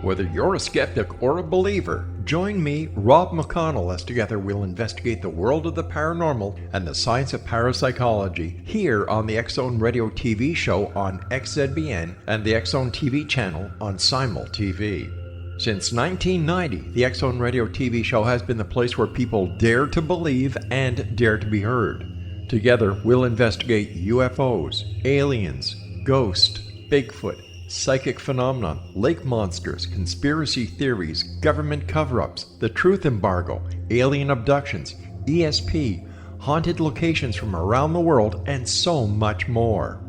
Whether you're a skeptic or a believer, join me, Rob McConnell, as together we'll investigate the world of the paranormal and the science of parapsychology here on the X-Zone Radio TV show on XZBN and the X-Zone TV channel on Simul TV. Since 1990, the X-Zone Radio TV show has been the place where people dare to believe and dare to be heard. Together, we'll investigate UFOs, aliens, ghosts, Bigfoot, psychic phenomenon, lake monsters, conspiracy theories, government cover-ups, the truth embargo, alien abductions, ESP, haunted locations from around the world, and so much more.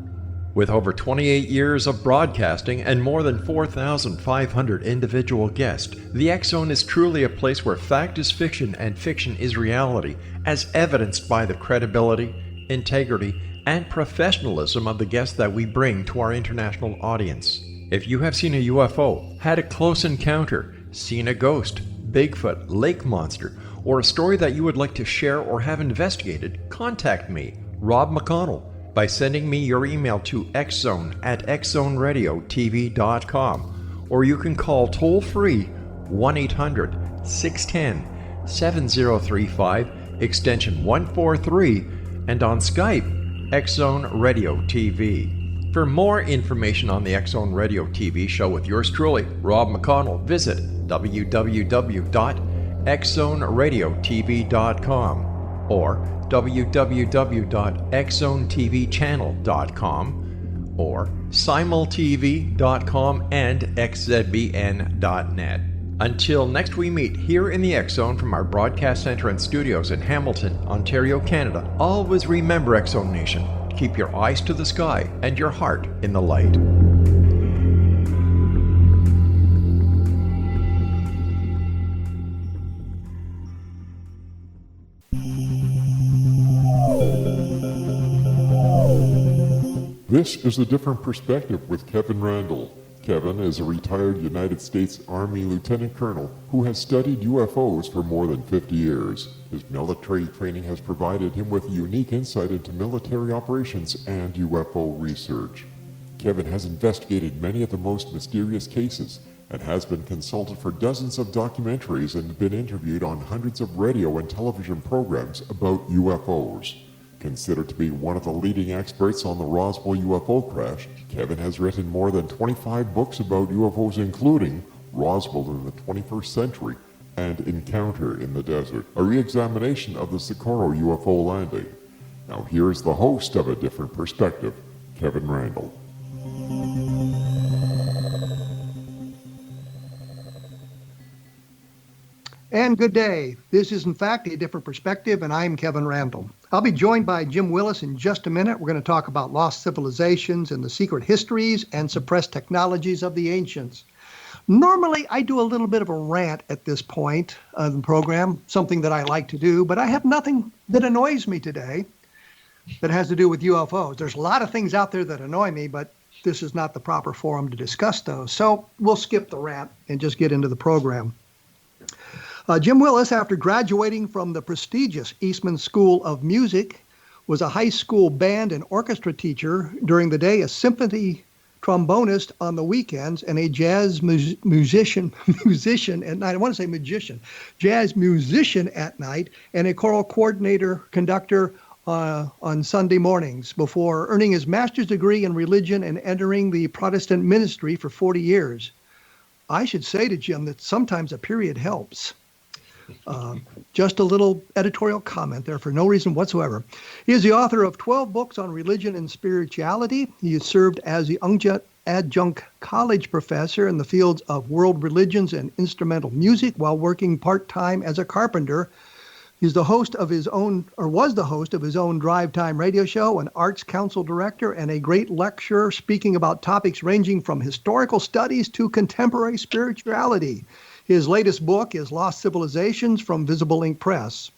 With over 28 years of broadcasting and more than 4,500 individual guests, the X-Zone is truly a place where fact is fiction and fiction is reality, as evidenced by the credibility, integrity, and professionalism of the guests that we bring to our international audience. If you have seen a UFO, had a close encounter, seen a ghost, Bigfoot, lake monster, or a story that you would like to share or have investigated, contact me, Rob McConnell, by sending me your email to xzone@xzoneradiotv.com, or you can call toll-free 1-800-610-7035, extension 143, and on Skype, X-Zone Radio TV. For more information on the X-Zone Radio TV show with yours truly, Rob McConnell, visit www.xzoneradiotv.com or www.xzonetvchannel.com or simultv.com and xzbn.net. Until next we meet here in the X-Zone from our broadcast center and studios in Hamilton, Ontario, Canada, always remember, X-Zone Nation, keep your eyes to the sky and your heart in the light. This is A Different Perspective with Kevin Randle. Kevin is a retired United States Army Lieutenant Colonel who has studied UFOs for more than 50 years. His military training has provided him with unique insight into military operations and UFO research. Kevin has investigated many of the most mysterious cases and has been consulted for dozens of documentaries and been interviewed on hundreds of radio and television programs about UFOs. Considered to be one of the leading experts on the Roswell UFO crash, Kevin has written more than 25 books about UFOs, including Roswell in the 21st Century and Encounter in the Desert, a re-examination of the Socorro UFO landing. Now here's the host of A Different Perspective, Kevin Randle. And good day. This is, in fact, A Different Perspective, and I'm Kevin Randle. I'll be joined by Jim Willis in just a minute. We're going to talk about lost civilizations and the secret histories and suppressed technologies of the ancients. Normally, I do a little bit of a rant at this point of the program, something that I like to do, but I have nothing that annoys me today that has to do with UFOs. There's a lot of things out there that annoy me, but this is not the proper forum to discuss those. So we'll skip the rant and just get into the program. Jim Willis, after graduating from the prestigious Eastman School of Music, was a high school band and orchestra teacher during the day, a symphony trombonist on the weekends, and a jazz musician at night. I want to say magician, jazz musician at night, and a choral coordinator, conductor on Sunday mornings, before earning his master's degree in religion and entering the Protestant ministry for 40 years. I should say to Jim that sometimes a period helps. Just a little editorial comment there for no reason whatsoever. He is the author of 12 books on religion and spirituality. He has served as the adjunct college professor in the fields of world religions and instrumental music while working part-time as a carpenter. He's the host of his own, or was the host of his own Drive Time radio show, an arts council director, and a great lecturer speaking about topics ranging from historical studies to contemporary spirituality. His latest book is Lost Civilizations from Visible Ink Press.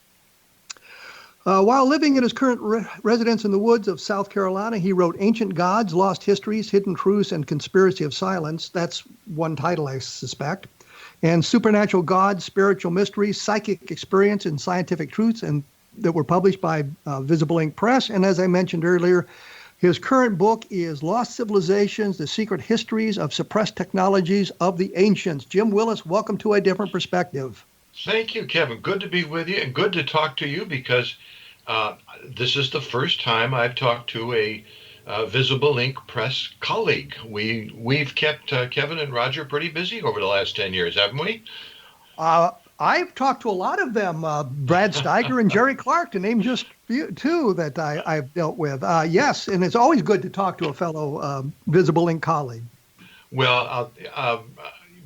While living in his current residence in the woods of South Carolina, he wrote Ancient Gods, Lost Histories, Hidden Truths, and Conspiracy of Silence. That's one title, I suspect. And Supernatural Gods, Spiritual Mysteries, Psychic Experience, and Scientific Truths, and that were published by Visible Ink Press. And as I mentioned earlier, His current book is Lost Civilizations, The Secret Histories of Suppressed Technologies of the Ancients. Jim Willis, welcome to A Different Perspective. Thank you, Kevin. Good to be with you and good to talk to you because this is the first time I've talked to a Visible Ink Press colleague. We've kept Kevin and Roger pretty busy over the last 10 years, haven't we? I've talked to a lot of them, Brad Steiger and Jerry Clark, to name just two that I've dealt with. Yes, and it's always good to talk to a fellow Visible Ink colleague. Well,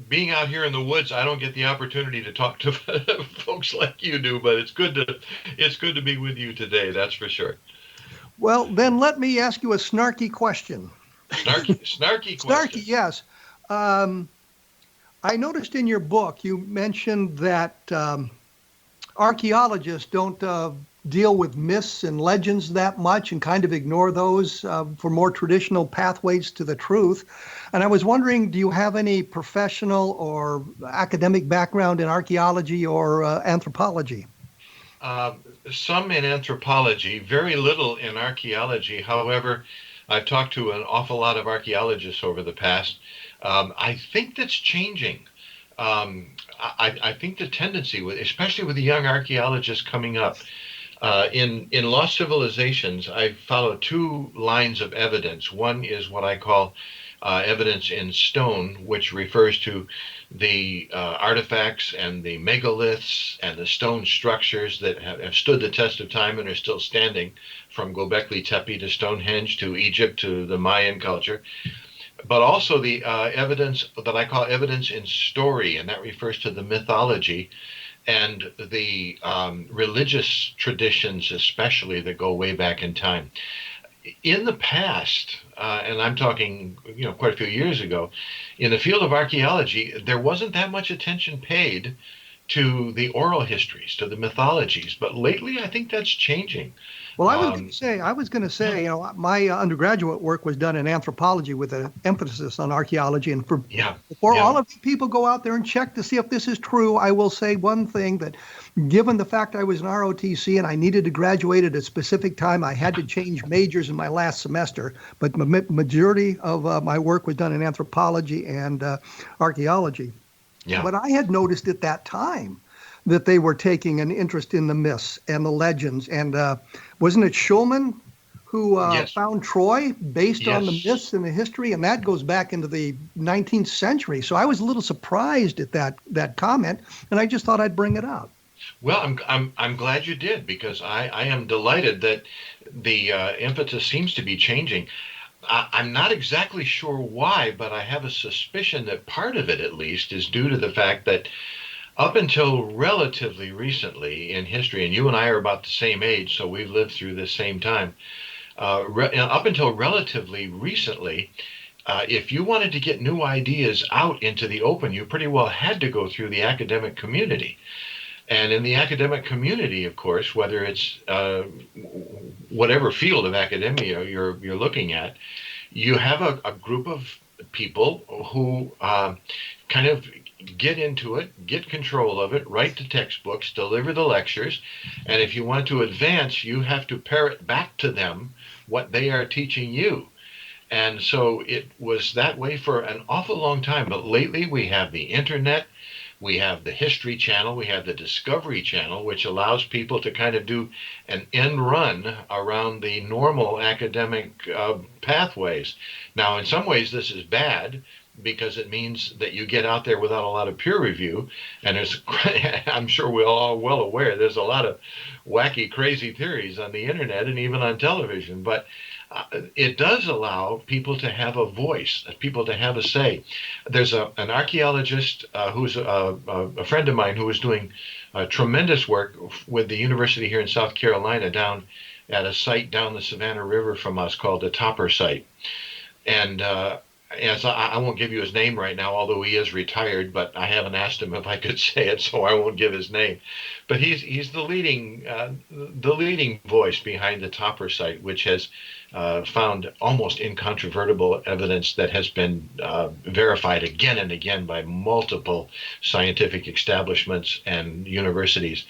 being out here in the woods, I don't get the opportunity to talk to folks like you do, but it's good to be with you today. That's for sure. Well, then let me ask you a snarky question. Snarky question. Snarky, yes. I noticed in your book you mentioned that archaeologists don't deal with myths and legends that much and kind of ignore those for more traditional pathways to the truth. And I was wondering, do you have any professional or academic background in archaeology or anthropology? Some in anthropology, very little in archaeology. However, I've talked to an awful lot of archaeologists over the past. I think that's changing. I think the tendency, especially with the young archaeologists coming up, in Lost Civilizations, I follow two lines of evidence. One is what I call evidence in stone, which refers to the artifacts and the megaliths and the stone structures that have stood the test of time and are still standing, from Göbekli Tepe to Stonehenge to Egypt to the Mayan culture. But also the evidence that I call evidence in story, and that refers to the mythology and the religious traditions, especially, that go way back in time. In the past, and I'm talking, quite a few years ago, in the field of archaeology, there wasn't that much attention paid to the oral histories, to the mythologies. But lately, I think that's changing. Well, I was going to say, my undergraduate work was done in anthropology with an emphasis on archaeology. And before all of you people go out there and check to see if this is true, I will say one thing, that given the fact I was an ROTC and I needed to graduate at a specific time, I had to change majors in my last semester. But the majority of my work was done in anthropology and archaeology. Yeah. But I had noticed at that time that they were taking an interest in the myths and the legends. And wasn't it Schulman who found Troy based on the myths and the history? And that goes back into the 19th century. So I was a little surprised at that comment, and I just thought I'd bring it up. Well, I'm glad you did, because I am delighted that the impetus seems to be changing. I'm not exactly sure why, but I have a suspicion that part of it, at least, is due to the fact that up until relatively recently in history, and you and I are about the same age, so we've lived through this same time, up until relatively recently, if you wanted to get new ideas out into the open, you pretty well had to go through the academic community. And in the academic community, of course, whether it's whatever field of academia you're looking at, you have a group of people who kind of get into it, get control of it, write the textbooks, deliver the lectures, and if you want to advance, you have to parrot back to them what they are teaching you. And so it was that way for an awful long time, but lately we have the internet, we have the History Channel, we have the Discovery Channel, which allows people to kind of do an end run around the normal academic pathways. Now, in some ways, this is bad, because it means that you get out there without a lot of peer review. And I'm sure we're all well aware, there's a lot of wacky, crazy theories on the internet and even on television. But it does allow people to have a voice, people to have a say. There's an archaeologist who's a friend of mine who is doing tremendous work with the university here in South Carolina down at a site down the Savannah River from us called the Topper Site. And as I won't give you his name right now, although he is retired, but I haven't asked him if I could say it, so I won't give his name. But he's the leading voice behind the Topper Site, which has found almost incontrovertible evidence that has been verified again and again by multiple scientific establishments and universities.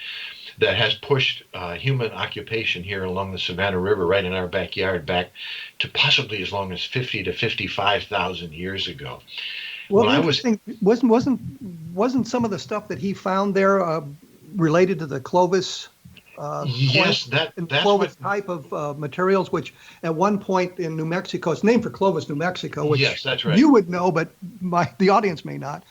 that has pushed human occupation here along the Savannah River right in our backyard back to possibly as long as 50 to 55,000 years ago. Well, interesting. Wasn't some of the stuff that he found there related to the Clovis? Yes, that's Clovis what type of materials, which at one point in New Mexico, it's named for Clovis, New Mexico, which yes, that's right. You would know, but the audience may not.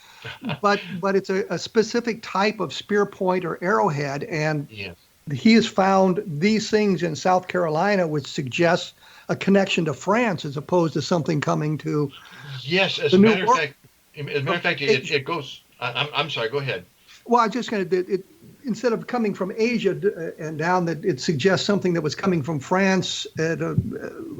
But it's a specific type of spear point or arrowhead, and Yes. he has found these things in South Carolina, which suggests a connection to France as opposed to something coming to. Yes, as a matter of fact, it goes. I'm sorry. Go ahead. Well, I just kind of instead of coming from Asia and down, that it suggests something that was coming from France at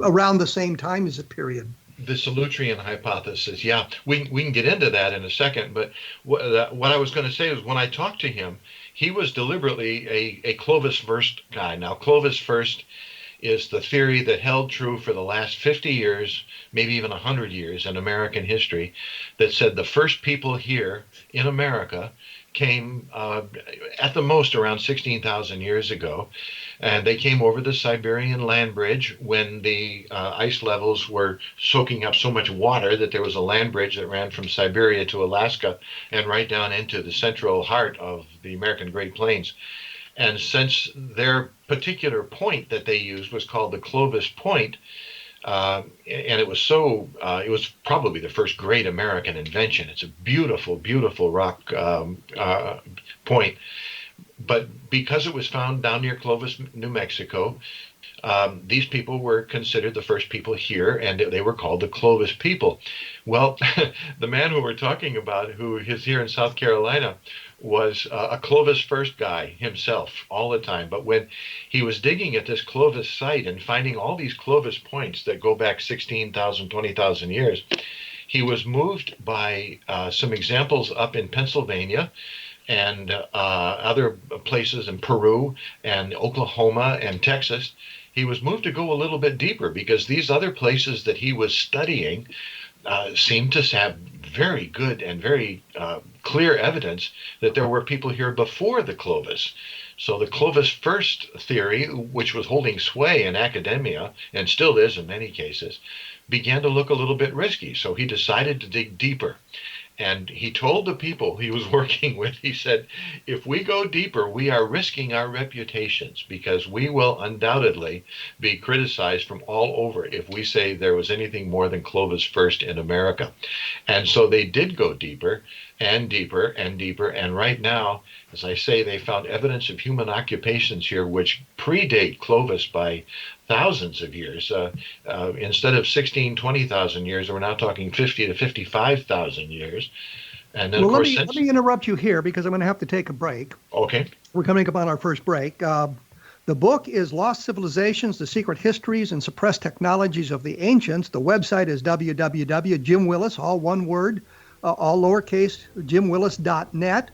around the same time as a period. The Solutrean hypothesis. Yeah, we can get into that in a second. But what I was going to say is when I talked to him, he was deliberately a Clovis first guy. Now, Clovis first is the theory that held true for the last 50 years, maybe even 100 years in American history, that said the first people here in America came at the most around 16,000 years ago. And they came over the Siberian land bridge when the ice levels were soaking up so much water that there was a land bridge that ran from Siberia to Alaska and right down into the central heart of the American Great Plains. And since their particular point that they used was called the Clovis Point, and it was probably the first great American invention. It's a beautiful, beautiful rock point. But because it was found down near Clovis, New Mexico, these people were considered the first people here, and they were called the Clovis people. Well, the man who we're talking about, who is here in South Carolina, was a Clovis first guy himself all the time. But when he was digging at this Clovis site and finding all these Clovis points that go back 16,000, 20,000 years, he was moved by some examples up in Pennsylvania and other places in Peru and Oklahoma and Texas. He was moved to go a little bit deeper because these other places that he was studying seemed to have very good and very clear evidence that there were people here before the Clovis. So the Clovis first theory, which was holding sway in academia and still is in many cases, began to look a little bit risky. So he decided to dig deeper. And he told the people he was working with, he said, if we go deeper, we are risking our reputations because we will undoubtedly be criticized from all over if we say there was anything more than Clovis first in America. And so they did go deeper and deeper and deeper. And right now, as I say, they found evidence of human occupations here which predate Clovis by thousands of years. Instead of 16, 20,000 years, we're now talking 50 to 55,000 years. And then, well, of course, let me interrupt you here because I'm going to have to take a break. Okay. We're coming up on our first break. The book is Lost Civilizations, The Secret Histories and Suppressed Technologies of the Ancients. The website is www.jimwillis, all one word, all lowercase, jimwillis.net.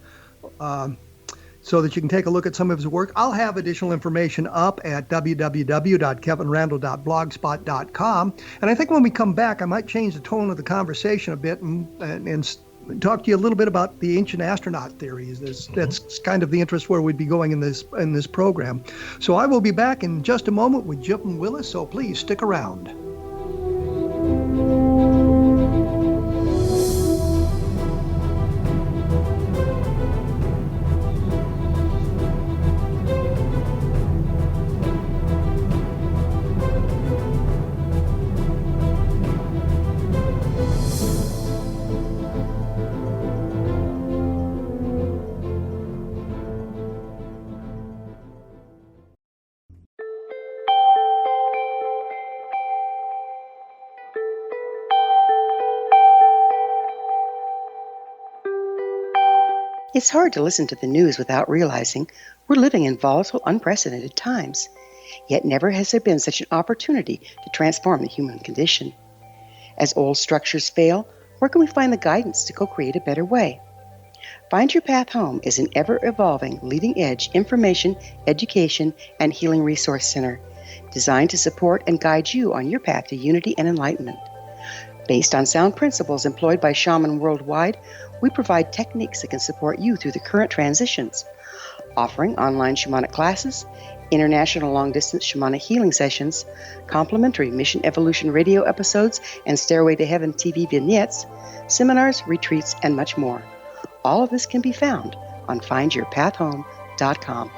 So that you can take a look at some of his work. I'll have additional information up at www.kevinrandle.blogspot.com. And I think when we come back, I might change the tone of the conversation a bit and talk to you a little bit about the ancient astronaut theories. That's kind of the interest where we'd be going in this program. So I will be back in just a moment with Jim Willis, so please stick around. It's hard to listen to the news without realizing we're living in volatile, unprecedented times. Yet never has there been such an opportunity to transform the human condition. As old structures fail, where can we find the guidance to co-create a better way? Find Your Path Home is an ever-evolving, leading-edge information, education, and healing resource center designed to support and guide you on your path to unity and enlightenment. Based on sound principles employed by shaman worldwide, we provide techniques that can support you through the current transitions. offering online shamanic classes, international long-distance shamanic healing sessions, complimentary Mission Evolution radio episodes and Stairway to Heaven TV vignettes, seminars, retreats, and much more. All of this can be found on findyourpathhome.com.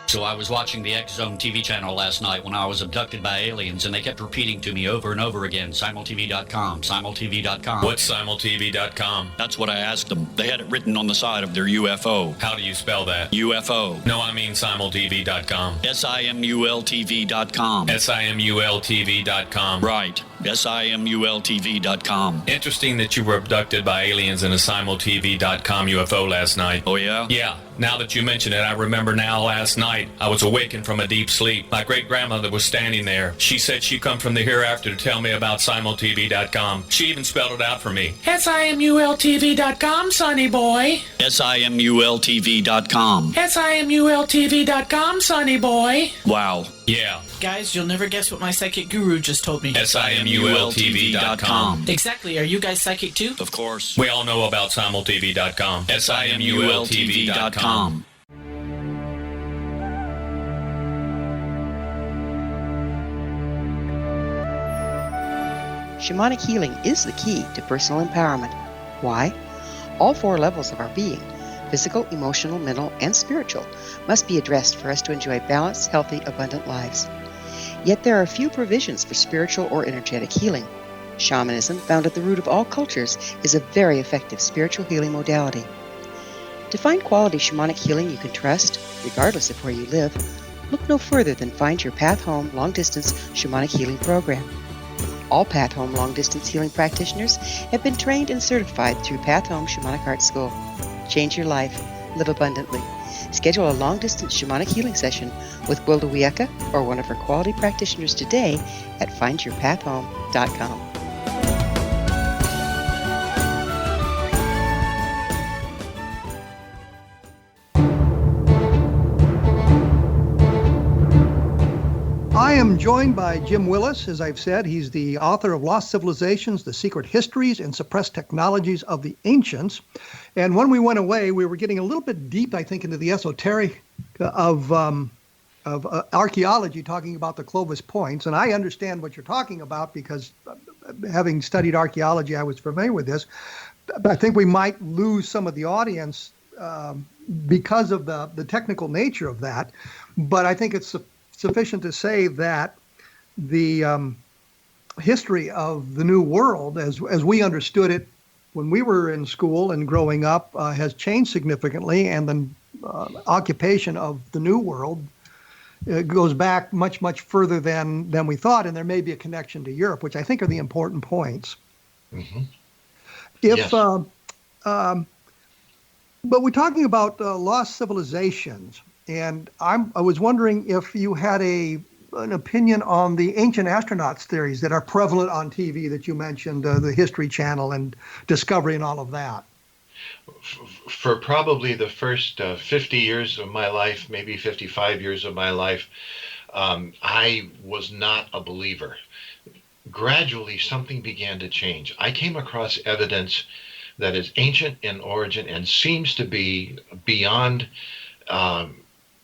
So I was watching the X Zone TV channel last night when I was abducted by aliens, and they kept repeating to me over and over again, simultv.com, simultv.com. What's simultv.com? That's what I asked them. They had it written on the side of their UFO. How do you spell that? UFO. No, I mean simultv.com. simultv.com. simultv.com. Right. simultv.com. Interesting that you were abducted by aliens in a simultv.com UFO last night. Oh, yeah? Yeah. Now that you mention it, I remember now last night I was awakened from a deep sleep. My great-grandmother was standing there. She said she'd come from the hereafter to tell me about simultv.com. She even spelled it out for me. simultv.com, sonny boy. simultv.com. simultv.com, sonny boy. Wow. Yeah. Guys, you'll never guess what my psychic guru just told me. simultv.com. Exactly. Are you guys psychic too? Of course. We all know about simultv.com. simultv.com. Shamanic healing is the key to personal empowerment. Why? All four levels of our being, physical, emotional, mental, and spiritual, must be addressed for us to enjoy balanced, healthy, abundant lives. Yet there are few provisions for spiritual or energetic healing. Shamanism, found at the root of all cultures, is a very effective spiritual healing modality. To find quality shamanic healing you can trust, regardless of where you live, look no further than Find Your Path Home Long-Distance Shamanic Healing Program. All Path Home long-distance healing practitioners have been trained and certified through Path Home Shamanic Art School. Change your life. Live abundantly. Schedule a long-distance shamanic healing session with Wilda Wieka or one of her quality practitioners today at findyourpathhome.com. I am joined by Jim Willis. As I've said, he's the author of Lost Civilizations, The Secret Histories and Suppressed Technologies of the Ancients. And when we went away, we were getting a little bit deep, I think, into the esoteric of archaeology, talking about the Clovis points. And I understand what you're talking about because having studied archaeology, I was familiar with this. But I think we might lose some of the audience because of the technical nature of that. But I think it's sufficient to say that the history of the New World, as we understood it when we were in school and growing up, has changed significantly, and the occupation of the New World goes back much, much further than we thought, and there may be a connection to Europe, which I think are the important points. Mm-hmm. Yes. Yes. But we're talking about lost civilizations. And I was wondering if you had an opinion on the ancient astronauts theories that are prevalent on TV that you mentioned, the History Channel and Discovery and all of that. For probably the first 50 years of my life, maybe 55 years of my life, I was not a believer. Gradually, something began to change. I came across evidence that is ancient in origin and seems to be beyond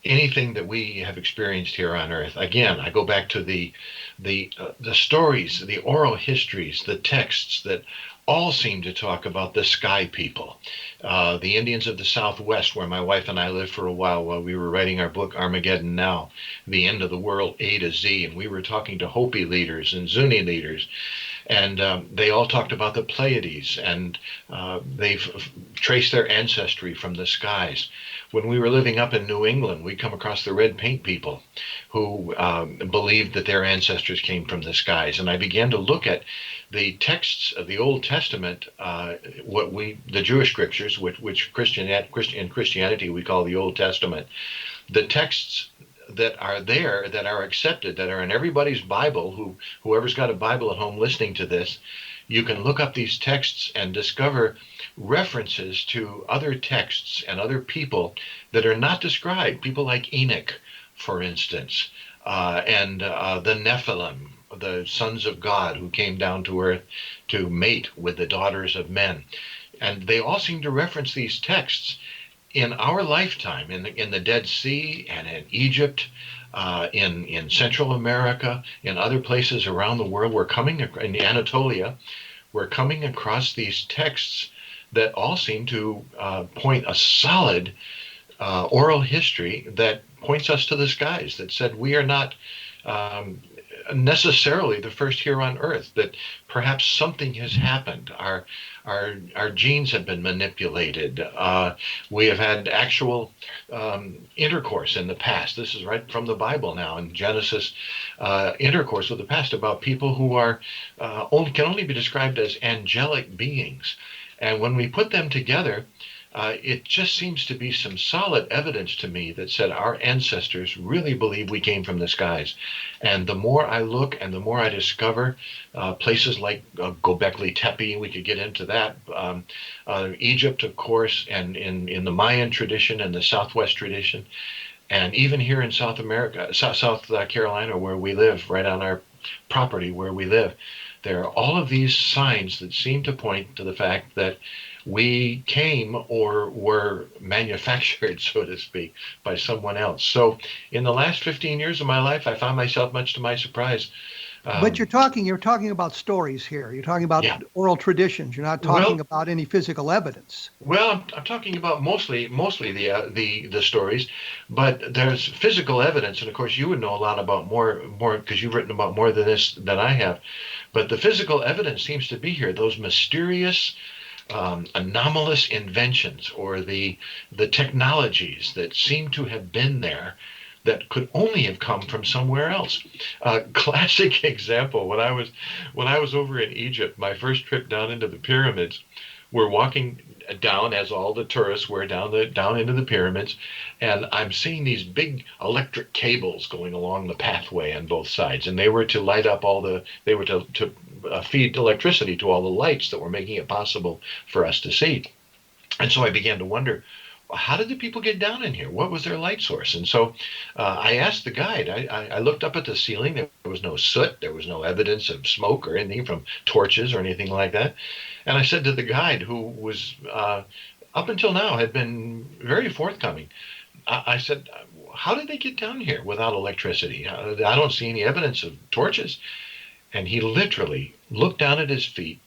anything that we have experienced here on Earth. Again, I go back to the stories, the oral histories, the texts that all seem to talk about the sky people, the Indians of the Southwest, where my wife and I lived for a while we were writing our book Armageddon Now, the end of the world A to Z, and we were talking to Hopi leaders and Zuni leaders. And they all talked about the Pleiades, and they've traced their ancestry from the skies. When we were living up in New England, we come across the red paint people who believed that their ancestors came from the skies. And I began to look at the texts of the Old Testament, the Jewish scriptures, which in Christianity we call the Old Testament. The texts that are there, that are accepted, that are in everybody's Bible, whoever's got a Bible at home listening to this, you can look up these texts and discover references to other texts and other people that are not described. People like Enoch, for instance, and the Nephilim, the sons of God who came down to earth to mate with the daughters of men. And they all seem to reference these texts. in our lifetime, in the Dead Sea and in Egypt, in Central America, in other places around the world, in Anatolia, we're coming across these texts that all seem to point a solid oral history that points us to the skies, that said we are not necessarily the first here on Earth, that perhaps something has happened. Our genes have been manipulated. We have had actual intercourse in the past. This is right from the Bible now in Genesis. Intercourse with the past about people who are can only be described as angelic beings. And when we put them together, it just seems to be some solid evidence to me that said our ancestors really believe we came from the skies. And the more I look and the more I discover places like Göbekli Tepe, we could get into that, Egypt, of course, and in the Mayan tradition and the Southwest tradition, and even here in South America, South Carolina, where we live, right on our property where we live, there are all of these signs that seem to point to the fact that we came or were manufactured, so to speak, by someone else. So in the last 15 years of my life, I found myself, much to my surprise. But you're talking about stories here. You're talking about oral traditions. You're not talking about any physical evidence. Well, I'm talking about mostly the stories, but there's physical evidence, and of course you would know a lot about more because you've written about more than this than I have. But the physical evidence seems to be here. Those mysterious, anomalous inventions, or the technologies that seem to have been there, that could only have come from somewhere else. Classic example: when I was over in Egypt, my first trip down into the pyramids, we're walking down, as all the tourists were, down into the pyramids, and I'm seeing these big electric cables going along the pathway on both sides, and they were to light up they were to feed electricity to all the lights that were making it possible for us to see. And so I began to wonder, how did the people get down in here? What was their light source? And so I asked the guide. I looked up at the ceiling. There was no soot. There was no evidence of smoke or anything from torches or anything like that. And I said to the guide, who was up until now had been very forthcoming, I said, how did they get down here without electricity? I don't see any evidence of torches. And he literally looked down at his feet,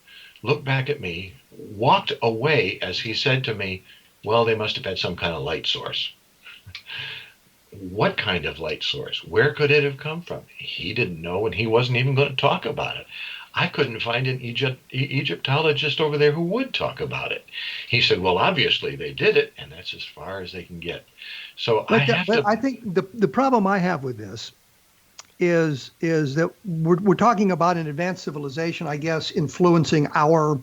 looked back at me, walked away as he said to me, well, they must have had some kind of light source. What kind of light source? Where could it have come from? He didn't know, and he wasn't even going to talk about it. I couldn't find an Egyptologist over there who would talk about it. He said, well, obviously they did it, and that's as far as they can get. So I think the problem I have with this is that we're talking about an advanced civilization, I guess, influencing our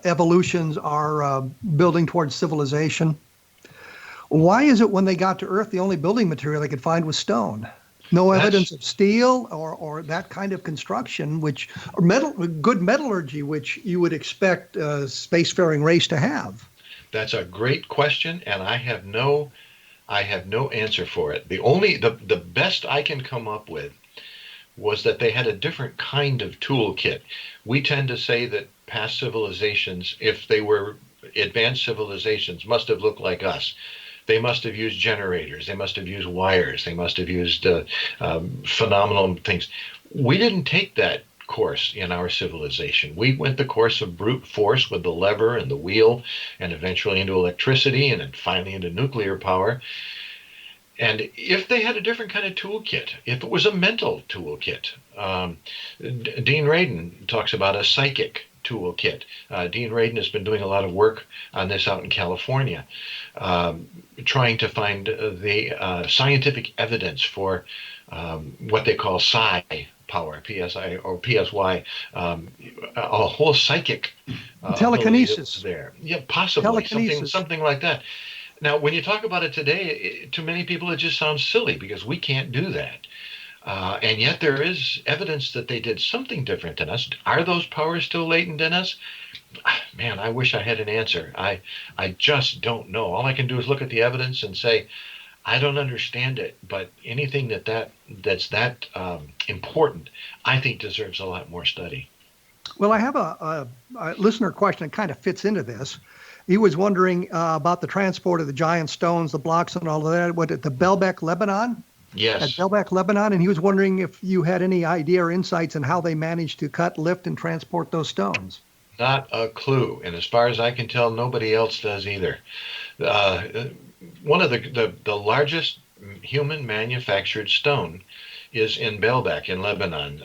evolutions, our building towards civilization. Why is it when they got to Earth, the only building material they could find was stone? No evidence of steel or that kind of construction, or good metallurgy, which you would expect a spacefaring race to have. That's a great question, and I have no answer for it. The best I can come up with was that they had a different kind of toolkit. We tend to say that past civilizations, if they were advanced civilizations, must have looked like us. They must have used generators. They must have used wires. They must have used phenomenal things. We didn't take that course in our civilization. We went the course of brute force with the lever and the wheel, and eventually into electricity, and then finally into nuclear power. And if they had a different kind of toolkit, if it was a mental toolkit, Dean Radin talks about a psychic toolkit. Dean Radin has been doing a lot of work on this out in California, trying to find the scientific evidence for what they call psi power, PSI or PSY, a whole psychic telekinesis there. Yeah, possibly something like that. Now, when you talk about it today, to many people it just sounds silly because we can't do that. And yet there is evidence that they did something different than us. Are those powers still latent in us? Man, I wish I had an answer. I just don't know. All I can do is look at the evidence and say, I don't understand it, but anything that's that important, I think deserves a lot more study. Well, I have a listener question that kind of fits into this. He was wondering about the transport of the giant stones, the blocks, and all of that. What at the Baalbek, Lebanon? Yes. At Baalbek, Lebanon, and he was wondering if you had any idea or insights on how they managed to cut, lift, and transport those stones. Not a clue, and as far as I can tell, nobody else does either. One of the largest human manufactured stone is in Baalbek in Lebanon.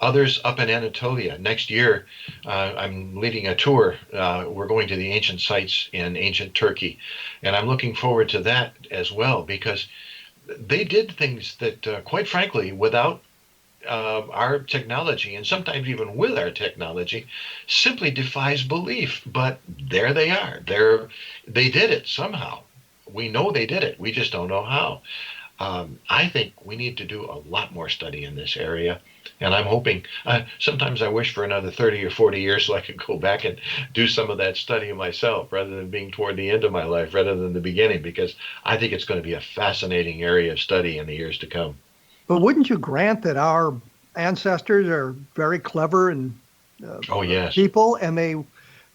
Others up in Anatolia. Next year, I'm leading a tour. We're going to the ancient sites in ancient Turkey, and I'm looking forward to that as well, because they did things that, quite frankly, without our technology, and sometimes even with our technology, simply defies belief. But there they are. They did it somehow. We know they did it. We just don't know how. I think we need to do a lot more study in this area. And I'm hoping, sometimes I wish for another 30 or 40 years so I could go back and do some of that study myself, rather than being toward the end of my life, rather than the beginning, because I think it's going to be a fascinating area of study in the years to come. But wouldn't you grant that our ancestors are very clever and Oh, yes. people, and they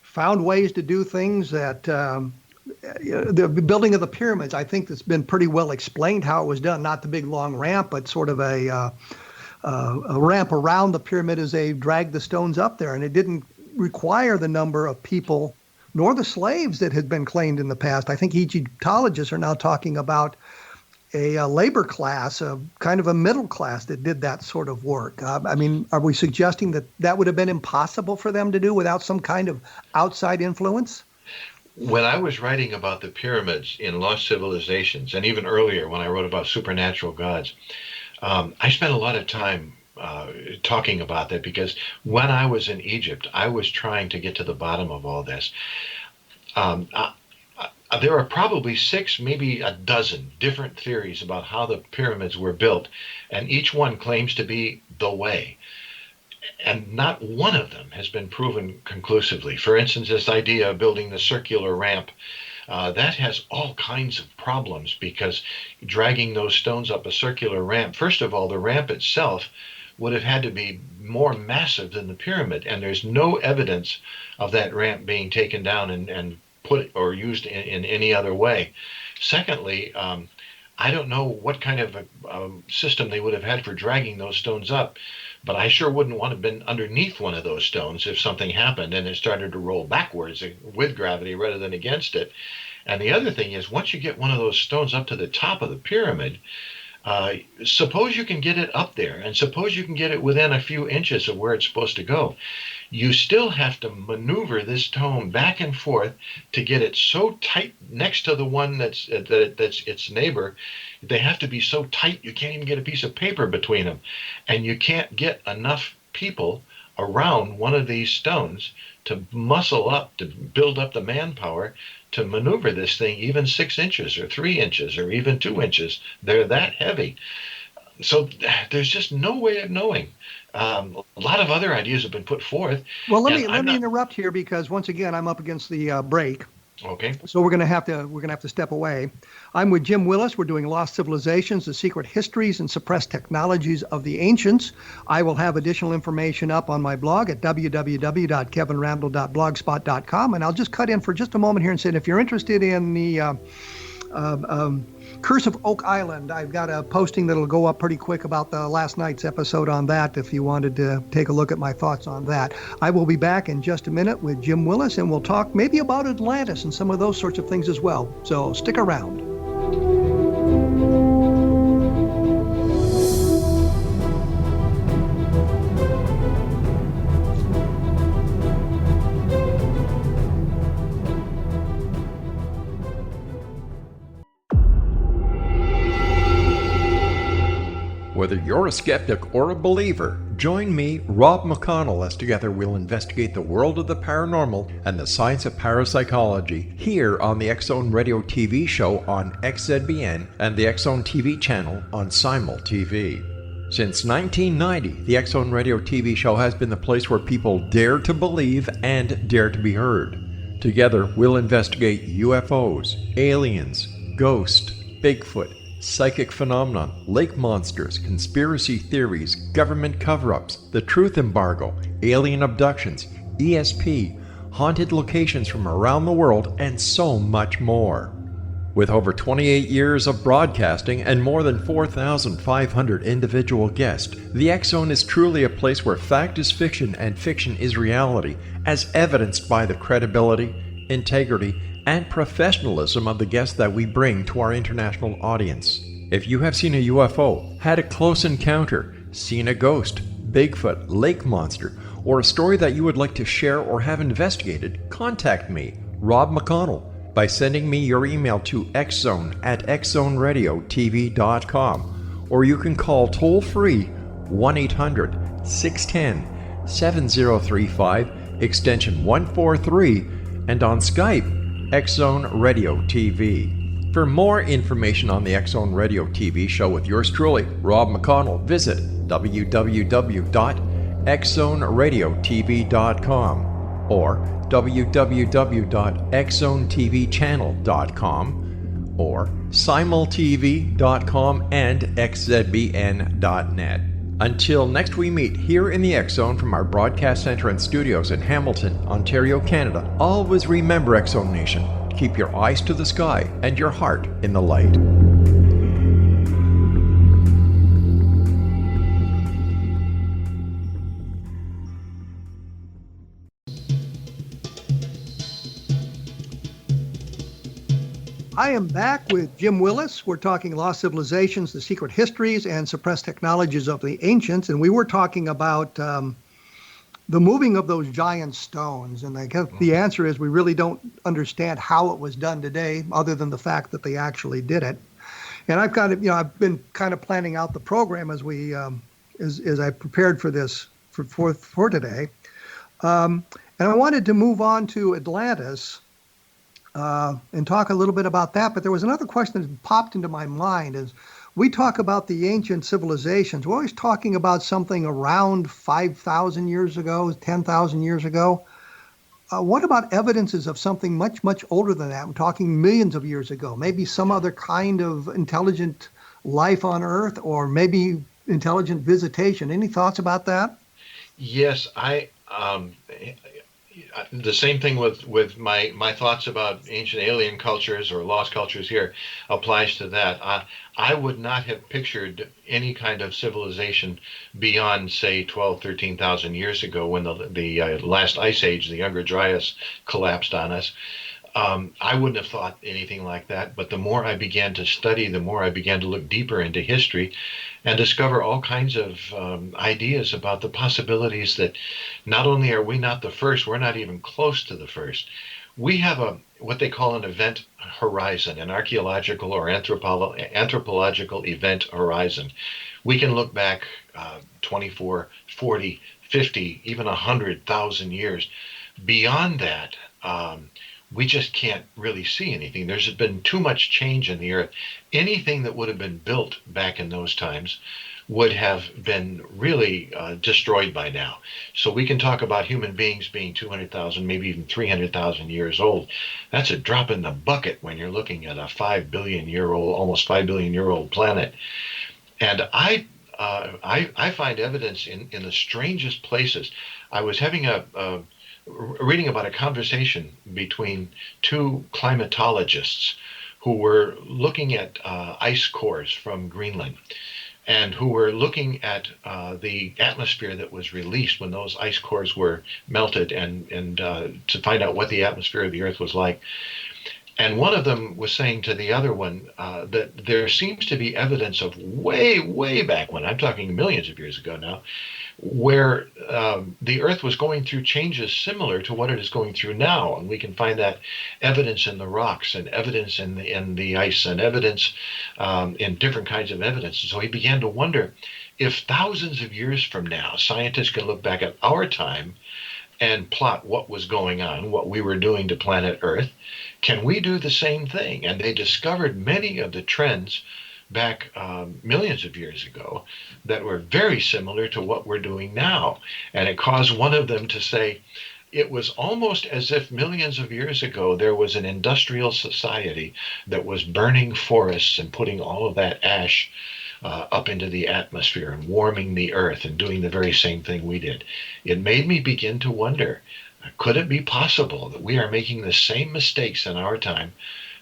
found ways to do things that the building of the pyramids, I think that's been pretty well explained how it was done. Not the big long ramp, but sort of a ramp around the pyramid as they dragged the stones up there. And it didn't require the number of people nor the slaves that had been claimed in the past. I think Egyptologists are now talking about a labor class, kind of a middle class that did that sort of work. I mean, are we suggesting that that would have been impossible for them to do without some kind of outside influence? When I was writing about the pyramids in Lost Civilizations, and even earlier when I wrote about supernatural gods, I spent a lot of time talking about that, because when I was in Egypt, I was trying to get to the bottom of all this. There are probably 6, maybe a dozen different theories about how the pyramids were built, and each one claims to be the way. And not one of them has been proven conclusively. For instance, this idea of building the circular ramp, that has all kinds of problems, because dragging those stones up a circular ramp, first of all, the ramp itself would have had to be more massive than the pyramid, and there's no evidence of that ramp being taken down and put or used in any other way. Secondly, I don't know what kind of a system they would have had for dragging those stones up, but I sure wouldn't want to have been underneath one of those stones if something happened and it started to roll backwards with gravity rather than against it. And the other thing is, once you get one of those stones up to the top of the pyramid, suppose you can get it up there, and suppose you can get it within a few inches of where it's supposed to go. You still have to maneuver this stone back and forth to get it so tight next to the one that's its neighbor. They have to be so tight you can't even get a piece of paper between them, and you can't get enough people around one of these stones to muscle up, to build up the manpower to maneuver this thing even 6 inches or 3 inches or even 2 inches. They're that heavy. So there's just no way of knowing. A lot of other ideas have been put forth. Well, let me interrupt here, because once again I'm up against the break. Okay. So we're gonna have to step away. I'm with Jim Willis. We're doing Lost Civilizations: The Secret Histories and Suppressed Technologies of the Ancients. I will have additional information up on my blog at www.kevinrandle.blogspot.com, and I'll just cut in for just a moment here and say, if you're interested in the Curse of Oak Island, I've got a posting that'll go up pretty quick about the last night's episode on that, if you wanted to take a look at my thoughts on that. I will be back in just a minute with Jim Willis, and we'll talk maybe about Atlantis and some of those sorts of things as well. So stick around. Whether you're a skeptic or a believer, join me, Rob McConnell, as together we'll investigate the world of the paranormal and the science of parapsychology here on the X-Zone Radio TV show on XZBN and the X-Zone TV channel on Simul TV. Since 1990, the X-Zone Radio TV show has been the place where people dare to believe and dare to be heard. Together, we'll investigate UFOs, aliens, ghosts, Bigfoot, psychic phenomenon, lake monsters, conspiracy theories, government cover-ups, the truth embargo, alien abductions, ESP, haunted locations from around the world, and so much more. With over 28 years of broadcasting and more than 4,500 individual guests, the X Zone is truly a place where fact is fiction and fiction is reality, as evidenced by the credibility, integrity, and professionalism of the guests that we bring to our international audience. If you have seen a UFO, had a close encounter, seen a ghost, Bigfoot, lake monster, or a story that you would like to share or have investigated, contact me, Rob McConnell, by sending me your email to xzone@xzoneradiotv.com, or you can call toll-free 1-800-610-7035, extension 143, and on Skype, X Zone Radio TV. For more information on the X Zone Radio TV show with yours truly, Rob McConnell, visit www.xzoneradiotv.com or www.xzonetvchannel.com or simultv.com and xzbn.net. Until next we meet here in the X Zone from our broadcast center and studios in Hamilton, Ontario, Canada, always remember, X Zone Nation, keep your eyes to the sky and your heart in the light. I am back with Jim Willis. We're talking lost civilizations, the secret histories, and suppressed technologies of the ancients. And we were talking about the moving of those giant stones. And I guess the answer is we really don't understand how it was done today, other than the fact that they actually did it. And I've been kind of planning out the program as we, as I prepared for this for today. And I wanted to move on to Atlantis. And talk a little bit about that. But there was another question that popped into my mind is we talk about the ancient civilizations. We're always talking about something around 5,000 years ago, 10,000 years ago. What about evidences of something much, much older than that? I'm talking millions of years ago, maybe some other kind of intelligent life on Earth, or maybe intelligent visitation. Any thoughts about that? Yes, the same thing with my thoughts about ancient alien cultures or lost cultures here applies to that. I would not have pictured any kind of civilization beyond, say, 12, 13,000 years ago when the last ice age, the Younger Dryas, collapsed on us. I wouldn't have thought anything like that, but the more I began to study, the more I began to look deeper into history and discover all kinds of ideas about the possibilities that not only are we not the first, we're not even close to the first. We have what they call an event horizon, an archaeological or anthropological event horizon. We can look back 24, 40, 50, even 100,000 years. Beyond that, we just can't really see anything. There's been too much change in the earth. Anything that would have been built back in those times would have been really destroyed by now. So we can talk about human beings being 200,000, maybe even 300,000 years old. That's a drop in the bucket when you're looking at a 5 billion year old, almost 5 billion year old planet. And I find evidence in the strangest places. I was having reading about a conversation between two climatologists who were looking at ice cores from Greenland and who were looking at the atmosphere that was released when those ice cores were melted and to find out what the atmosphere of the Earth was like. And one of them was saying to the other one that there seems to be evidence of way, way back when, I'm talking millions of years ago now, where the Earth was going through changes similar to what it is going through now. And we can find that evidence in the rocks and evidence in the ice and evidence in different kinds of evidence. And so he began to wonder if thousands of years from now, scientists can look back at our time and plot what was going on, what we were doing to planet Earth. Can we do the same thing? And they discovered many of the trends back millions of years ago that were very similar to what we're doing now. And it caused one of them to say, it was almost as if millions of years ago there was an industrial society that was burning forests and putting all of that ash up into the atmosphere and warming the earth and doing the very same thing we did. It made me begin to wonder, could it be possible that we are making the same mistakes in our time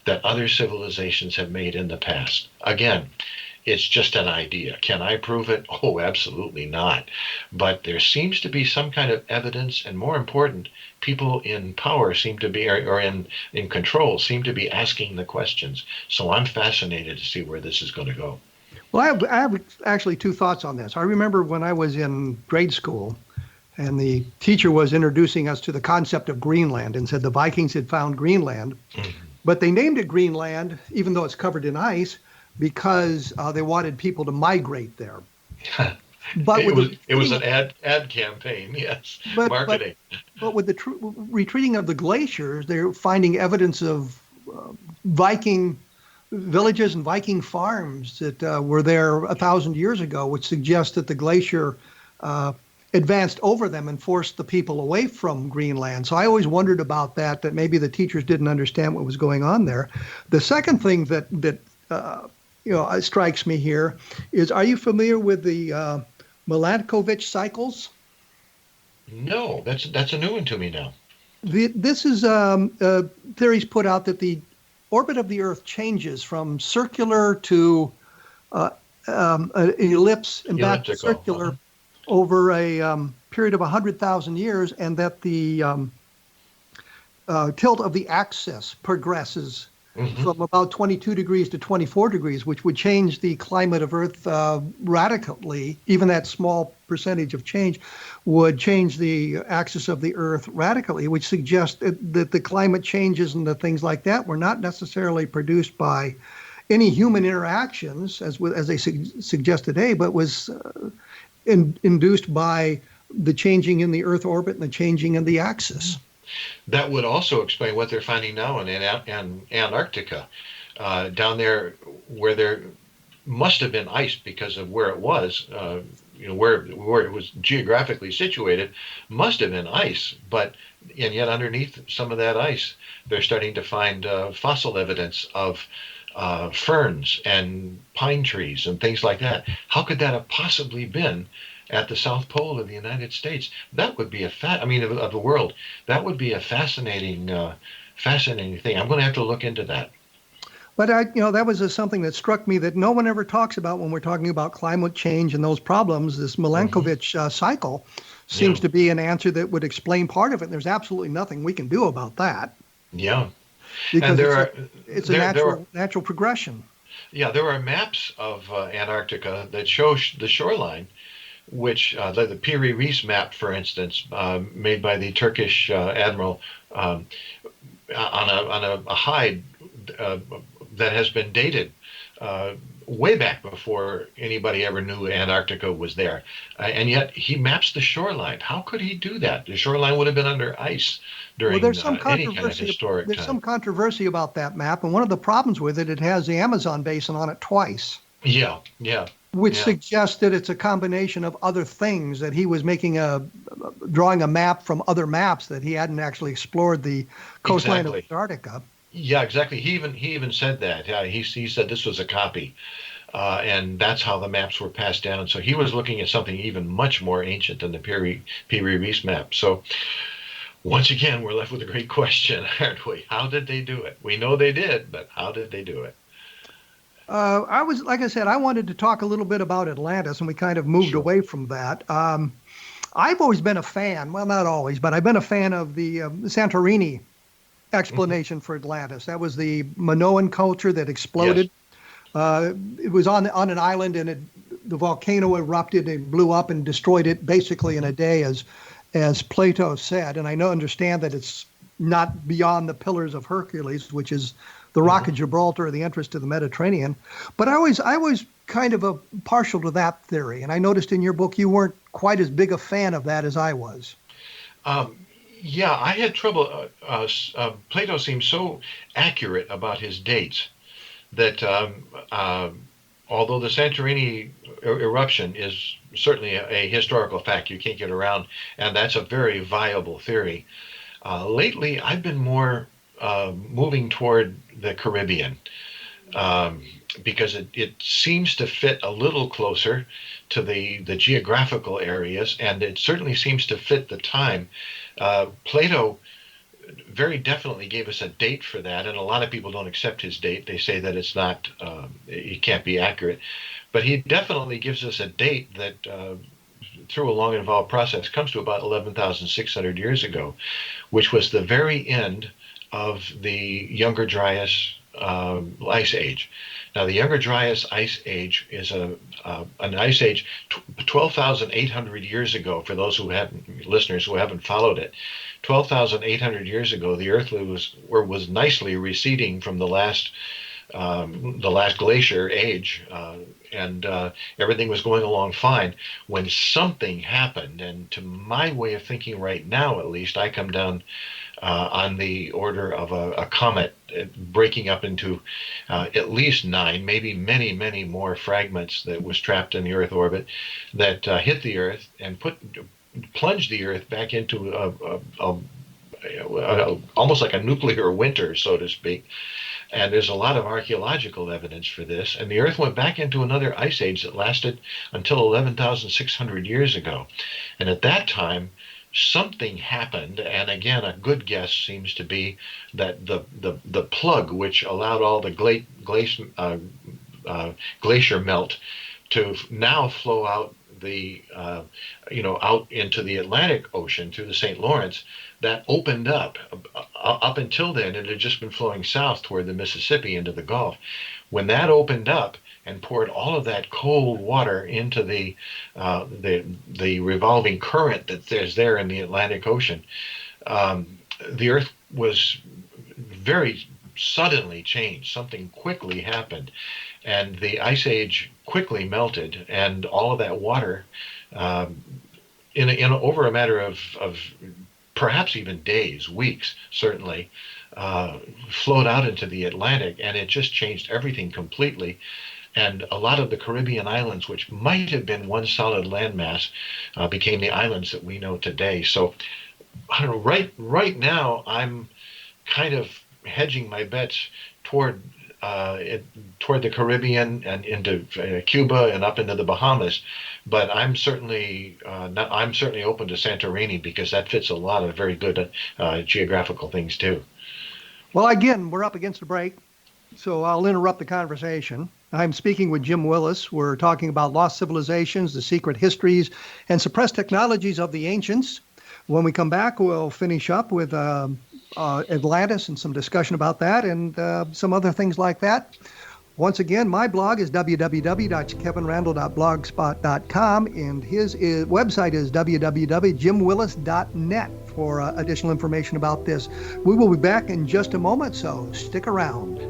that other civilizations have made in the past? Again, it's just an idea. Can I prove it? Oh, absolutely not. But there seems to be some kind of evidence, and more important, people in power seem to be, or in control, seem to be asking the questions. So I'm fascinated to see where this is going to go. Well, I have actually two thoughts on this. I remember when I was in grade school, and the teacher was introducing us to the concept of Greenland and said the Vikings had found Greenland, but they named it Greenland, even though it's covered in ice, because they wanted people to migrate there. But it was an ad campaign, yes, marketing. But with the retreating of the glaciers, they're finding evidence of Viking villages and Viking farms that were there 1,000 years ago, which suggests that the glacier advanced over them and forced the people away from Greenland. So I always wondered about that maybe the teachers didn't understand what was going on there. The second thing that strikes me here is, are you familiar with the Milankovitch cycles? No, that's a new one to me now. This is theories put out that the orbit of the Earth changes from circular to an ellipse and back to circular over a period of 100,000 years, and that the tilt of the axis progresses from about 22 degrees to 24 degrees, which would change the climate of Earth radically. Even that small percentage of change would change the axis of the Earth radically, which suggests that the climate changes and the things like that were not necessarily produced by any human interactions, as they suggest today, but was induced by the changing in the Earth orbit and the changing in the axis. That would also explain what they're finding now in Antarctica, down there where there must have been ice because of where it was, where it was geographically situated, must have been ice. And yet underneath some of that ice, they're starting to find fossil evidence of ferns and pine trees and things like that. How could that have possibly been at the South Pole of the United States? That would be of the world. That would be a fascinating thing. I'm going to have to look into that. But that was something that struck me that no one ever talks about when we're talking about climate change and those problems. This Milankovitch cycle seems to be an answer that would explain part of it. And there's absolutely nothing we can do about that. Yeah, because it's a natural progression. Yeah, there are maps of Antarctica that show the shoreline, which the Piri Reis map, for instance, made by the Turkish admiral on a hide that has been dated way back before anybody ever knew Antarctica was there. And yet he maps the shoreline. How could he do that? The shoreline would have been under ice during any kind of historic time. There's some controversy about that map, and one of the problems with it has the Amazon basin on it twice. Yeah. Which suggests that it's a combination of other things, that he was drawing a map from other maps, that he hadn't actually explored the coastline of Antarctica. Yeah, exactly. He even said that. He said this was a copy, and that's how the maps were passed down. So he was looking at something even much more ancient than the Piri Reis map. So once again, we're left with a great question, aren't we? How did they do it? We know they did, but how did they do it? Like I said, I wanted to talk a little bit about Atlantis, and we kind of moved away from that. I've always been a fan, well, not always, but I've been a fan of the Santorini explanation for Atlantis. That was the Minoan culture that exploded. Yes. It was on an island, and the volcano erupted and blew up and destroyed it basically in a day, as Plato said. And I understand that it's not beyond the Pillars of Hercules, which is the Rock of Gibraltar, or the entrance to the Mediterranean. But I was kind of partial to that theory. And I noticed in your book you weren't quite as big a fan of that as I was. Yeah, I had trouble. Plato seems so accurate about his dates that although the Santorini eruption is certainly a historical fact, you can't get around, and that's a very viable theory. Lately, I've been more moving toward the Caribbean. because it seems to fit a little closer to the geographical areas, and it certainly seems to fit the time. Plato very definitely gave us a date for that, and a lot of people don't accept his date. They say that it's not, it can't be accurate, but he definitely gives us a date that through a long involved process comes to about 11,600 years ago, which was the very end of the Younger Dryas Ice Age. Now, the Younger Dryas Ice Age is an ice age 12,800 years ago. For those listeners who haven't followed it, 12,800 years ago, the Earth was nicely receding from the last glacier age, and everything was going along fine, when something happened. And to my way of thinking right now, at least, I come down on the order of a comet breaking up into at least 9, maybe many, many more fragments that was trapped in the Earth orbit that hit the Earth and plunged the Earth back into almost like a nuclear winter, so to speak. And there's a lot of archaeological evidence for this. And the Earth went back into another ice age that lasted until 11,600 years ago. And at that time, something happened, and again, a good guess seems to be that the plug which allowed all the glacier melt to now flow out out into the Atlantic Ocean through the St. Lawrence, that opened up. Up until then, it had just been flowing south toward the Mississippi into the Gulf. When that opened up and poured all of that cold water into the revolving current that there's there in the Atlantic Ocean, the Earth was very suddenly changed. Something quickly happened, and the ice age quickly melted, and all of that water, over a matter of perhaps even days, weeks, certainly, flowed out into the Atlantic, and it just changed everything completely. And a lot of the Caribbean islands, which might have been one solid landmass, became the islands that we know today. So, I don't know, right now, I'm kind of hedging my bets toward the Caribbean and into Cuba and up into the Bahamas, but I'm certainly open to Santorini, because that fits a lot of very good geographical things too. Well, again, we're up against a break, so I'll interrupt the conversation. I'm speaking with Jim Willis. We're talking about lost civilizations, the secret histories, and suppressed technologies of the ancients. When we come back, we'll finish up with Atlantis and some discussion about that and some other things like that. Once again, my blog is www.kevinrandle.blogspot.com, and his website is www.jimwillis.net for additional information about this. We will be back in just a moment, so stick around.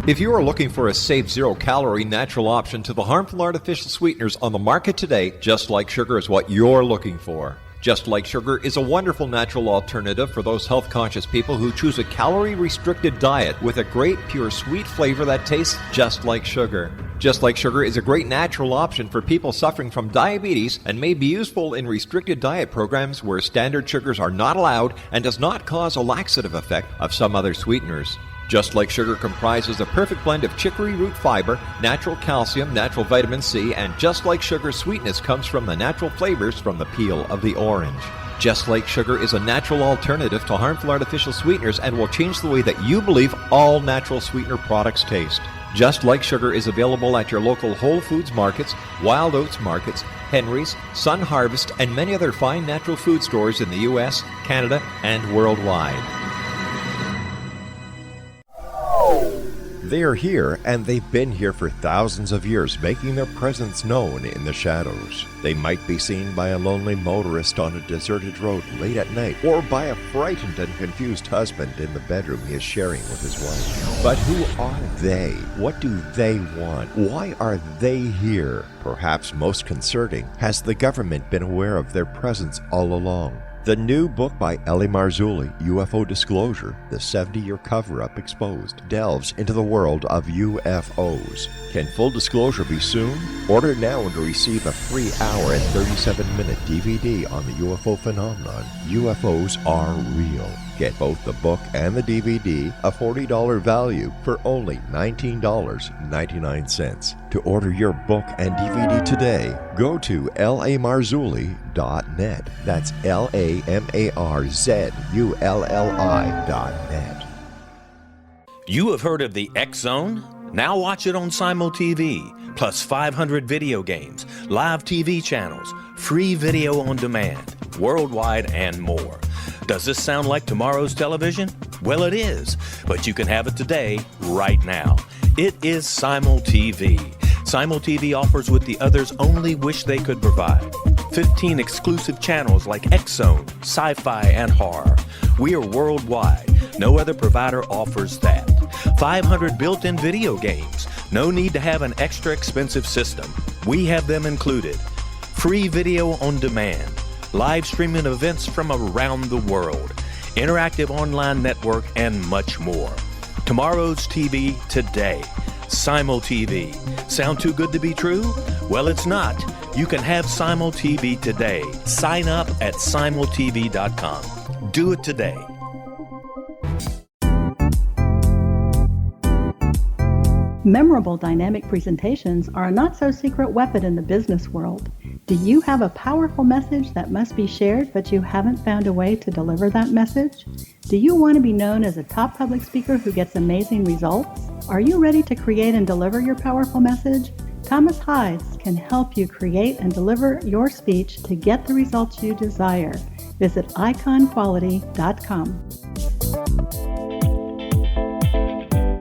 If you are looking for a safe, zero-calorie natural option to the harmful artificial sweeteners on the market today, Just Like Sugar is what you're looking for. Just Like Sugar is a wonderful natural alternative for those health-conscious people who choose a calorie-restricted diet with a great, pure, sweet flavor that tastes just like sugar. Just Like Sugar is a great natural option for people suffering from diabetes and may be useful in restricted diet programs where standard sugars are not allowed and does not cause a laxative effect of some other sweeteners. Just Like Sugar comprises a perfect blend of chicory root fiber, natural calcium, natural vitamin C, and Just Like Sugar's sweetness comes from the natural flavors from the peel of the orange. Just Like Sugar is a natural alternative to harmful artificial sweeteners and will change the way that you believe all natural sweetener products taste. Just Like Sugar is available at your local Whole Foods markets, Wild Oats markets, Henry's, Sun Harvest, and many other fine natural food stores in the U.S., Canada, and worldwide. They are here, and they've been here for thousands of years, making their presence known in the shadows. They might be seen by a lonely motorist on a deserted road late at night, or by a frightened and confused husband in the bedroom he is sharing with his wife. But who are they? What do they want? Why are they here? Perhaps most concerning, has the government been aware of their presence all along? The new book by Ellie Marzulli, UFO Disclosure, the 70-year cover-up exposed, delves into the world of UFOs. Can full disclosure be soon? Order now and receive a free hour and 37-minute DVD on the UFO phenomenon. UFOs are real. Get both the book and the DVD, a $40 value, for only $19.99. To order your book and DVD today, go to lamarzulli.net. That's LAMARZULLI.net. You have heard of the X Zone? Now watch it on Simul TV, plus 500 video games, live TV channels, free video on demand, worldwide, and more. Does this sound like tomorrow's television? Well, it is, but you can have it today, right now. It is Simul TV. Simul TV offers what the others only wish they could provide. 15 exclusive channels like X-Zone, Sci-Fi, and Horror. We are worldwide. No other provider offers that. 500 built-in video games. No need to have an extra expensive system. We have them included. Free video on demand. Live streaming events from around the world, interactive online network, and much more. Tomorrow's TV today. Simul TV. Sound too good to be true? Well, it's not. You can have Simul TV today. Sign up at simultv.com. Do it today. Memorable dynamic presentations are a not-so-secret weapon in the business world. Do you have a powerful message that must be shared, but you haven't found a way to deliver that message? Do you want to be known as a top public speaker who gets amazing results? Are you ready to create and deliver your powerful message? Thomas Hides can help you create and deliver your speech to get the results you desire. Visit iconquality.com.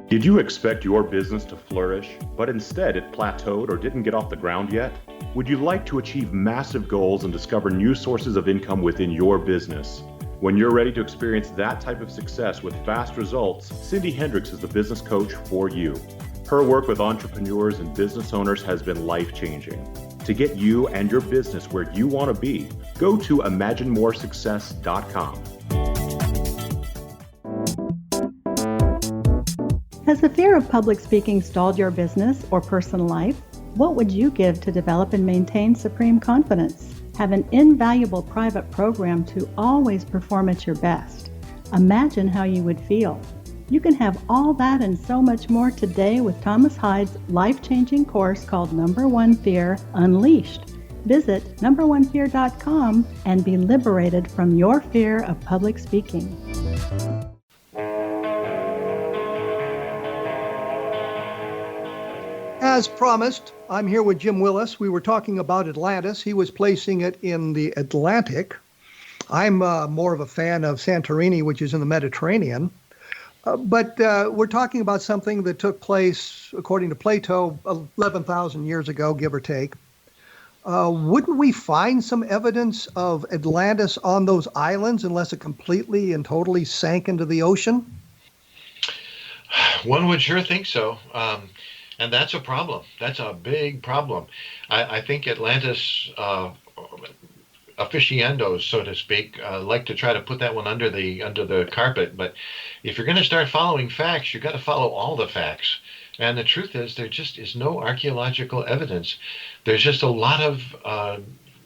Did you expect your business to flourish, but instead it plateaued or didn't get off the ground yet? Would you like to achieve massive goals and discover new sources of income within your business? When you're ready to experience that type of success with fast results, Cindy Hendricks is the business coach for you. Her work with entrepreneurs and business owners has been life-changing. To get you and your business where you want to be, go to imaginemoresuccess.com. Has the fear of public speaking stalled your business or personal life? What would you give to develop and maintain supreme confidence? Have an invaluable private program to always perform at your best. Imagine how you would feel. You can have all that and so much more today with Thomas Hides' life-changing course called Number One Fear Unleashed. Visit numberonefear.com and be liberated from your fear of public speaking. As promised, I'm here with Jim Willis. We were talking about Atlantis. He was placing it in the Atlantic. I'm more of a fan of Santorini, which is in the Mediterranean. But we're talking about something that took place, according to Plato, 11,000 years ago, give or take. Wouldn't we find some evidence of Atlantis on those islands unless it completely and totally sank into the ocean? One would sure think so. And that's a problem. That's a big problem. I think Atlantis aficionados, so to speak, like to try to put that one under the carpet. But if you're going to start following facts, you've got to follow all the facts. And the truth is, there just is no archaeological evidence. There's just a lot of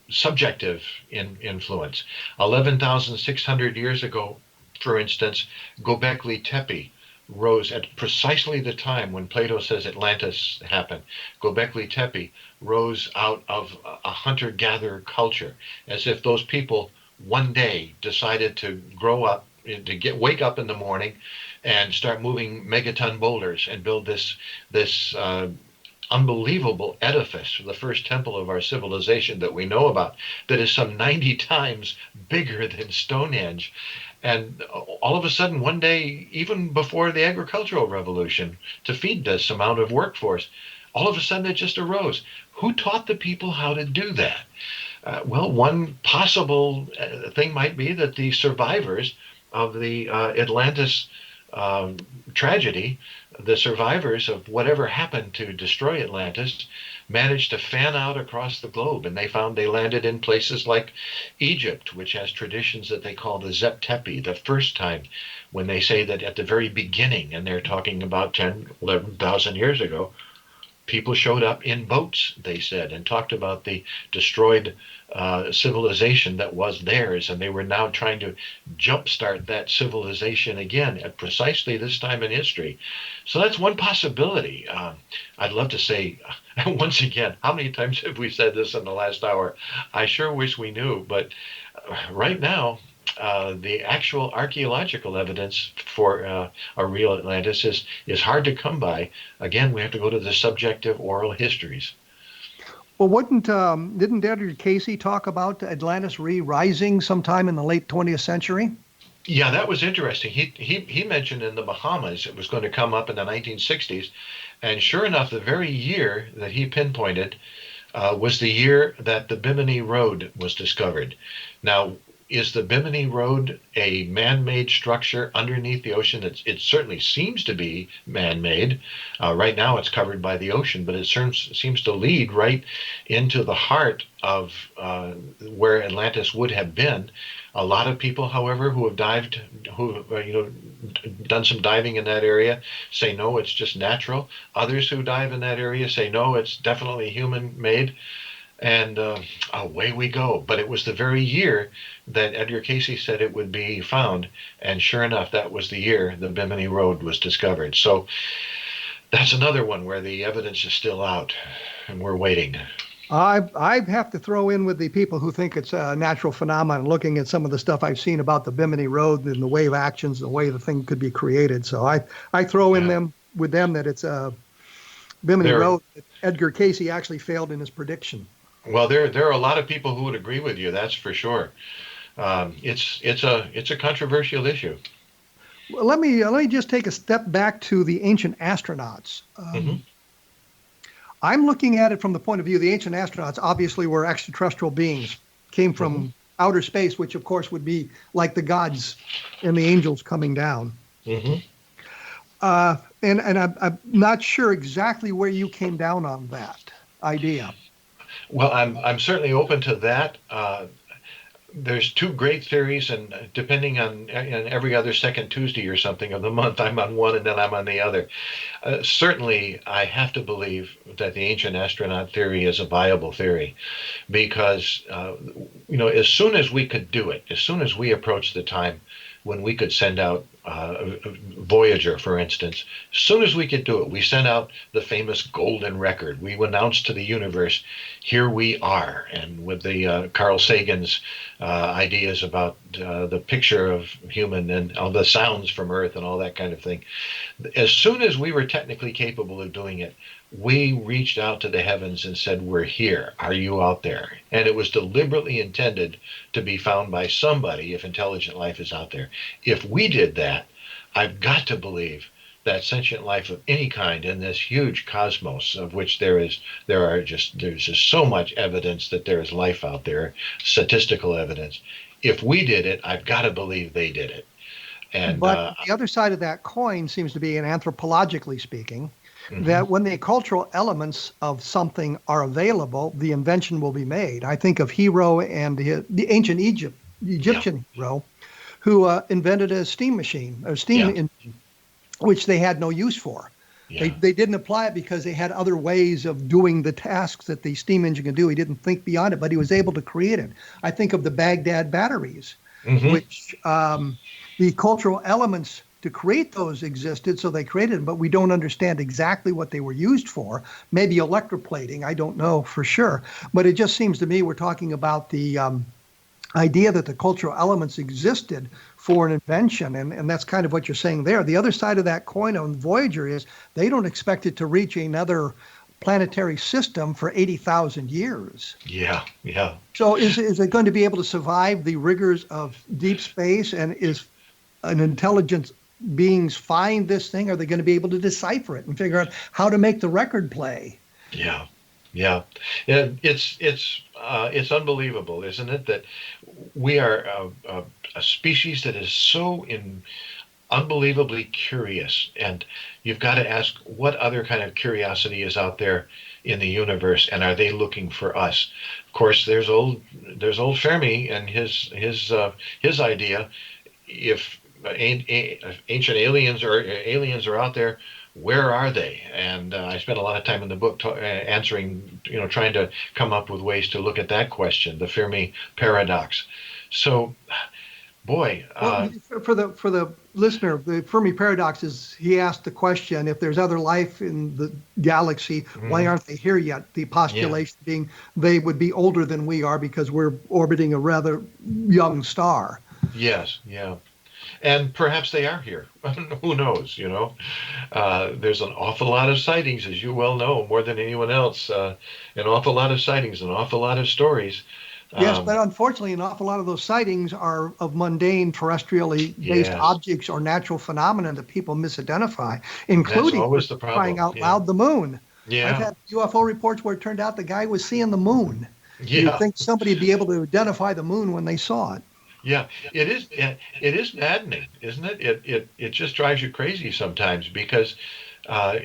subjective influence. 11,600 years ago, for instance, Göbekli Tepe rose at precisely the time when Plato says Atlantis happened. Göbekli Tepe rose out of a hunter-gatherer culture, as if those people one day decided to grow up, to wake up in the morning and start moving megaton boulders and build this unbelievable edifice, the first temple of our civilization that we know about, that is some 90 times bigger than Stonehenge. And all of a sudden, one day, even before the agricultural revolution, to feed this amount of workforce, all of a sudden it just arose. Who taught the people how to do that? Well, one possible thing might be that the survivors of the Atlantis tragedy, the survivors of whatever happened to destroy Atlantis, managed to fan out across the globe, and they found they landed in places like Egypt, which has traditions that they call the Zep Tepi, the first time, when they say that at the very beginning, and they're talking about 10, 11,000 years ago, people showed up in boats, they said, and talked about the destroyed civilization that was theirs, and they were now trying to jumpstart that civilization again at precisely this time in history. So that's one possibility. I'd love to say, once again, how many times have we said this in the last hour? I sure wish we knew, but right now, the actual archaeological evidence for a real Atlantis is hard to come by. Again, we have to go to the subjective oral histories. Well, didn't Edgar Casey talk about Atlantis re-rising sometime in the late 20th century? Yeah, that was interesting. He mentioned in the Bahamas it was going to come up in the 1960s, and sure enough, the very year that he pinpointed was the year that the Bimini Road was discovered. Now, is the Bimini Road a man-made structure underneath the ocean? It certainly seems to be man-made. Right now it's covered by the ocean, but it seems to lead right into the heart of where Atlantis would have been. A lot of people, however, who have dived, who done some diving in that area, say no, it's just natural. Others who dive in that area say no, it's definitely human-made. And away we go. But it was the very year that Edgar Casey said it would be found, and sure enough, that was the year the Bimini Road was discovered. So that's another one where the evidence is still out, and we're waiting. I have to throw in with the people who think it's a natural phenomenon, looking at some of the stuff I've seen about the Bimini Road and the wave actions, the way the thing could be created. So I throw in them that it's a Bimini Road. That Edgar Casey actually failed in his prediction. Well, there are a lot of people who would agree with you. That's for sure. It's a controversial issue. Well, let me just take a step back to the ancient astronauts. I'm looking at it from the point of view the ancient astronauts obviously were extraterrestrial beings, came from outer space, which of course would be like the gods and the angels coming down. And I'm not sure exactly where you came down on that idea. Well, I'm certainly open to that. There's two great theories, and depending on every other second Tuesday or something of the month, I'm on one and then I'm on the other. Certainly, I have to believe that the ancient astronaut theory is a viable theory, because as soon as we could do it, as soon as we approached the time when we could send out Voyager, for instance, as soon as we could do it, we sent out the famous golden record. We announced to the universe, here we are. And with the Carl Sagan's ideas about the picture of human and all the sounds from Earth and all that kind of thing, as soon as we were technically capable of doing it, we reached out to the heavens and said, we're here. Are you out there? And it was deliberately intended to be found by somebody if intelligent life is out there. If we did that, I've got to believe that sentient life of any kind in this huge cosmos, of which there's just so much evidence that there is life out there, statistical evidence. If we did it, I've got to believe they did it. But the other side of that coin seems to be, and anthropologically speaking, that when the cultural elements of something are available, the invention will be made. I think of Hero and the ancient Egyptian hero, who invented a steam machine, or steam engine, which they had no use for. They didn't apply it because they had other ways of doing the tasks that the steam engine can do. He didn't think beyond it, but he was able to create it. I think of the Baghdad batteries, which the cultural elements to create those existed, so they created them, but we don't understand exactly what they were used for. Maybe electroplating, I don't know for sure. But it just seems to me we're talking about the idea that the cultural elements existed for an invention, and that's kind of what you're saying there. The other side of that coin on Voyager is they don't expect it to reach another planetary system for 80,000 years. Yeah, yeah. So is it going to be able to survive the rigors of deep space? And is an intelligent beings find this thing? Are they going to be able to decipher it and figure out how to make the record play? Yeah. Yeah, it's unbelievable, isn't it, that we are a species that is so unbelievably curious, and you've got to ask what other kind of curiosity is out there in the universe, and are they looking for us? Of course, there's old Fermi and his idea. If ancient aliens are out there, where are they? And I spent a lot of time in the book answering, trying to come up with ways to look at that question, the Fermi paradox. So, boy. For the listener, the Fermi paradox is, he asked the question, if there's other life in the galaxy, why aren't they here yet? The postulation being they would be older than we are because we're orbiting a rather young star. Yes, yeah. And perhaps they are here. Who knows, There's an awful lot of sightings, as you well know, more than anyone else. An awful lot of sightings, an awful lot of stories. Yes, but unfortunately, an awful lot of those sightings are of mundane, terrestrially based objects or natural phenomena that people misidentify, including, always the problem. Crying out loud, the moon. Yeah. I've had UFO reports where it turned out the guy was seeing the moon. Yeah. You'd think somebody would be able to identify the moon when they saw it. Yeah, it is maddening, isn't it? It just drives you crazy sometimes, because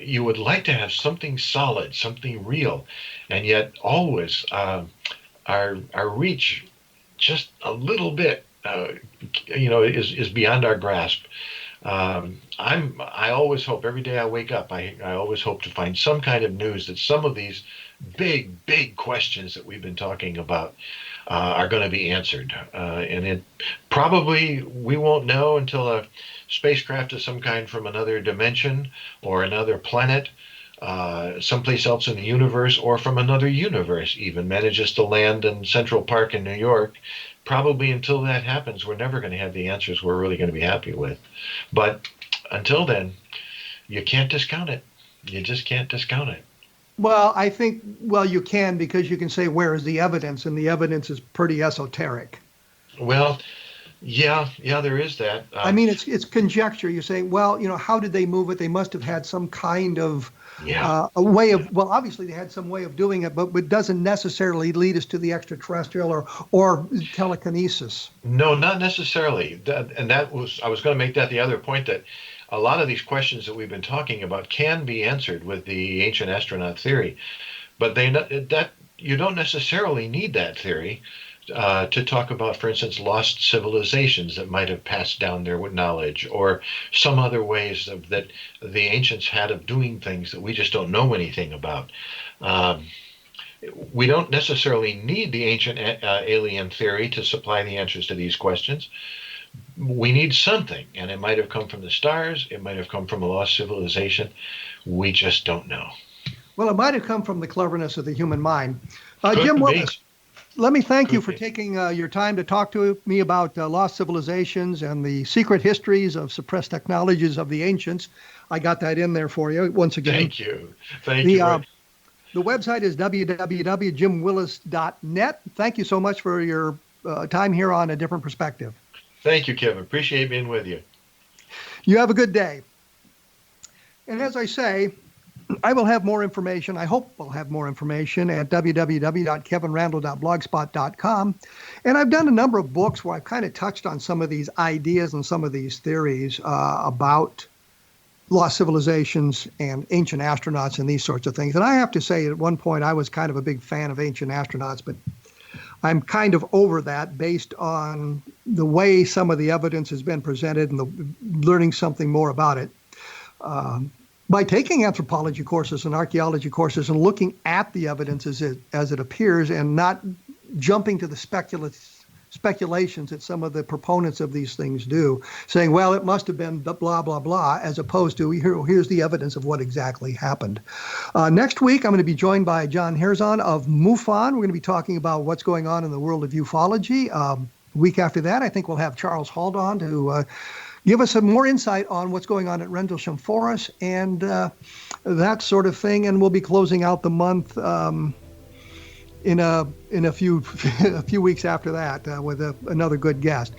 you would like to have something solid, something real, and yet always our reach just a little bit is beyond our grasp. I always hope, every day I wake up, I always hope to find some kind of news that some of these big questions that we've been talking about are going to be answered. And it probably we won't know until a spacecraft of some kind from another dimension or another planet, someplace else in the universe, or from another universe even, manages to land in Central Park in New York. Probably until that happens, we're never going to have the answers we're really going to be happy with. But until then, you can't discount it. You just can't discount it. Well, I think, you can, because you can say, where is the evidence? And the evidence is pretty esoteric. Well, yeah, there is that. I mean, it's conjecture. You're saying, how did they move it? They must have had some kind of a way of, obviously they had some way of doing it, but it doesn't necessarily lead us to the extraterrestrial or telekinesis. No, not necessarily. I was going to make that the other point, that a lot of these questions that we've been talking about can be answered with the ancient astronaut theory, but you don't necessarily need that theory to talk about, for instance, lost civilizations that might have passed down their knowledge, or some other ways that the ancients had of doing things that we just don't know anything about. We don't necessarily need the ancient alien theory to supply the answers to these questions. We need something, and it might have come from the stars, it might have come from a lost civilization. We just don't know. Well, it might have come from the cleverness of the human mind. Jim Willis, let me thank you for taking your time to talk to me about lost civilizations and the secret histories of suppressed technologies of the ancients. I got that in there for you once again. Thank you. Thank you. The website is www.jimwillis.net. Thank you so much for your time here on A Different Perspective. Thank you, Kevin. Appreciate being with you. You have a good day. And as I say, I will have more information. I hope I'll have more information at www.kevinrandle.blogspot.com. And I've done a number of books where I've kind of touched on some of these ideas and some of these theories about lost civilizations and ancient astronauts and these sorts of things. And I have to say, at one point, I was kind of a big fan of ancient astronauts, but I'm kind of over that based on the way some of the evidence has been presented and learning something more about it. By taking anthropology courses and archaeology courses and looking at the evidence as it appears, and not jumping to the speculations that some of the proponents of these things do, saying, well, it must have been blah, blah, blah, as opposed to here's the evidence of what exactly happened. Next week, I'm going to be joined by John Herzon of MUFON. We're going to be talking about what's going on in the world of ufology. Week after that, I think we'll have Charles Haldon to give us some more insight on what's going on at Rendlesham for us and that sort of thing. And we'll be closing out the month in a few weeks after that with another good guest.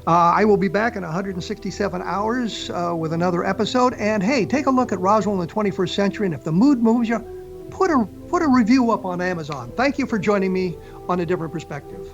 I will be back in 167 hours with another episode. And hey, take a look at Roswell in the 21st Century. And if the mood moves you, put a review up on Amazon. Thank you for joining me on A Different Perspective.